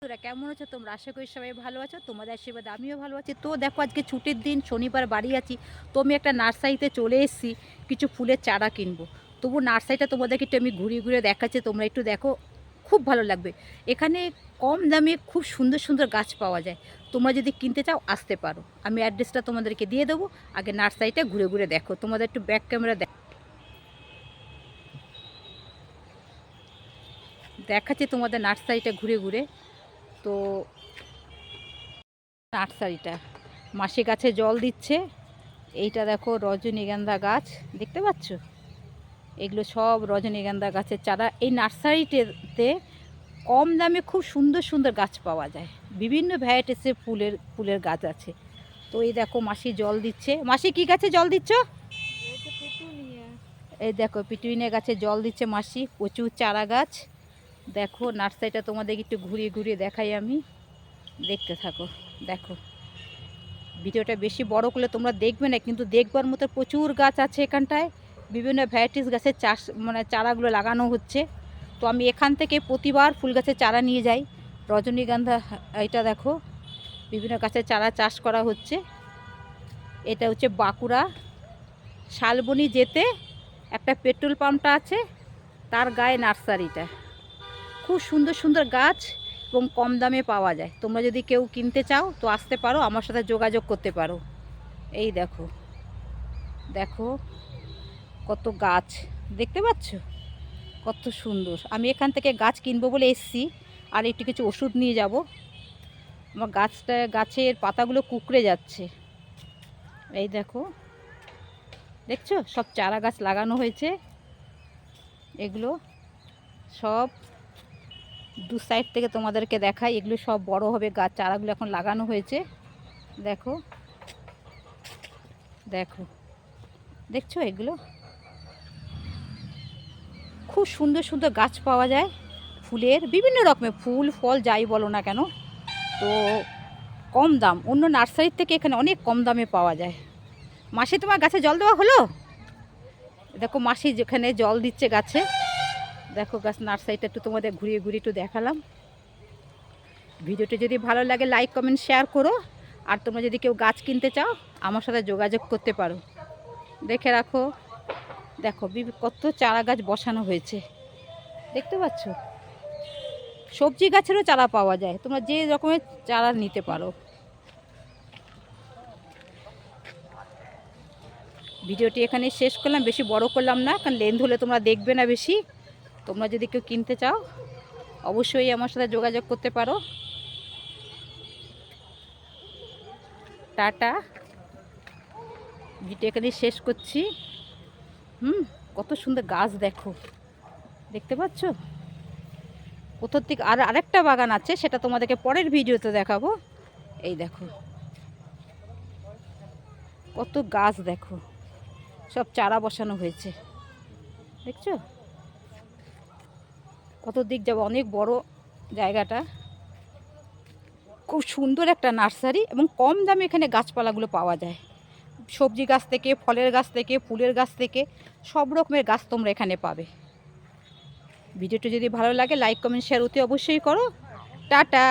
তোরা কেমন আছো? তোমরা আশা করি সবাই ভালো আছো। তোমাদের আশীর্বাদে আমিও ভালো আছি। তো দেখো, আজকে ছুটির দিন, শনিবার বাড়ি আছি। তো আমি একটা নার্সারিতে চলে এসেছি, কিছু ফুলের চারা কিনবো। তবু নার্সারিটা তোমাদেরকে একটু আমি ঘুরিয়ে ঘুরিয়ে দেখাচ্ছি, তোমরা একটু দেখো, খুব ভালো লাগবে। এখানে কম দামে খুব সুন্দর সুন্দর গাছ পাওয়া যায়। তোমরা যদি কিনতে চাও আসতে পারো। আমি অ্যাড্রেসটা তোমাদেরকে দিয়ে দেবো। আগে নার্সারিটা ঘুরে ঘুরে দেখো, তোমাদের একটু ব্যাক ক্যামেরা দেখাচ্ছি তোমাদের নার্সারিটা ঘুরে ঘুরে। তো নার্সারিটা মাসি গাছে জল দিচ্ছে। এইটা দেখো রজনীগন্ধা গাছ, দেখতে পাচ্ছ? এগুলো সব রজনীগন্ধা গাছের চারা। এই নার্সারিতে কম দামে খুব সুন্দর সুন্দর গাছ পাওয়া যায়। বিভিন্ন ভ্যারাইটিসের ফুলের গাছ আছে। তো এই দেখো মাসি জল দিচ্ছে। মাসি কি গাছে জল দিচ্ছ? এই দেখো পিটুনিয়া গাছে জল দিচ্ছে মাসি। প্রচুর চারা গাছ। দেখো নার্সারিটা তোমাদের একটু ঘুরিয়ে ঘুরিয়ে দেখাই আমি, দেখতে থাকো। দেখো ভিডিওটা বেশি বড় করলে তোমরা দেখবে না, কিন্তু দেখবার মতো প্রচুর গাছ আছে এখানটায়। বিভিন্ন ভ্যারাইটিস গাছের চাষ চারাগুলো লাগানো হচ্ছে। তো আমি এখান থেকে প্রতিবার ফুল গাছের চারা নিয়ে যাই। রজনীগন্ধা, এটা দেখো বিভিন্ন গাছের চারা চাষ করা হচ্ছে। এটা হচ্ছে বাঁকুড়া শালবনি যেতে একটা পেট্রোল পাম্পটা আছে, তার গায়ে নার্সারিটা। খুব সুন্দর সুন্দর গাছ এবং কম দামে পাওয়া যায়। তোমরা যদি কেউ কিনতে চাও তো আসতে পারো, আমার সাথে যোগাযোগ করতে পারো। এই দেখো, দেখো কত গাছ, দেখতে পাচ্ছ? কত সুন্দর। আমি এখান থেকে গাছ কিনবো বলে এসছি, আর একটু কিছু ওষুধ নিয়ে যাব। আমার গাছের পাতাগুলো কুঁকড়ে যাচ্ছে। এই দেখো, দেখছো সব চারা গাছ লাগানো হয়েছে। এগুলো সব দু সাইড থেকে তোমাদেরকে দেখাই। এগুলো সব বড় হবে গাছ, চারাগুলো এখন লাগানো হয়েছে। দেখো, দেখো, দেখছো? এগুলো খুব সুন্দর সুন্দর গাছ পাওয়া যায় ফুলের, বিভিন্ন রকমের ফুল ফল যাই বলো না কেন। তো কম দাম, অন্য নার্সারির থেকে এখানে অনেক কম দামে পাওয়া যায়। মাসি তোমার গাছে জল দেওয়া হলো? দেখো মাসি যেখানে জল দিচ্ছে গাছে। দেখো গাছ নার্সারিটা একটু তোমাদের ঘুরিয়ে ঘুরিয়ে একটু দেখালাম। ভিডিওটা যদি ভালো লাগে লাইক কমেন্ট শেয়ার করো। আর তোমরা যদি কেউ গাছ কিনতে চাও আমার সাথে যোগাযোগ করতে পারো। দেখে রাখো। দেখো কত চারা গাছ বসানো হয়েছে, দেখতে পাচ্ছ? সবজি গাছেরও চারা পাওয়া যায়, তোমরা যে রকমের চারা নিতে পারো। ভিডিওটি এখানে শেষ করলাম, বেশি বড় করলাম না, কারণ লেন্থ হলে তোমরা দেখবে না বেশি। তোমরা যদি কেউ কিনতে চাও অবশ্যই আমার সাথে যোগাযোগ করতে পারো। টাটা, ভিডিও এখানে শেষ করছি। কত সুন্দর গাছ দেখো, দেখতে পাচ্ছ? কোথার থেকে আরেকটা বাগান আছে, সেটা তোমাদেরকে পরের ভিডিওতে দেখাবো। এই দেখো কত গাছ, দেখো সব চারা বসানো হয়েছে, দেখছো? কত দিক যাবো, অনেক বড় জায়গাটা। খুব সুন্দর একটা নার্সারি এবং কম দামে এখানে গাছপালাগুলো পাওয়া যায়। সবজি গাছ থেকে, ফলের গাছ থেকে, ফুলের গাছ থেকে সব রকমের গাছ তোমরা এখানে পাবে। ভিডিওটি যদি ভালো লাগে লাইক কমেন্ট শেয়ার অতি অবশ্যই করো। টাটা।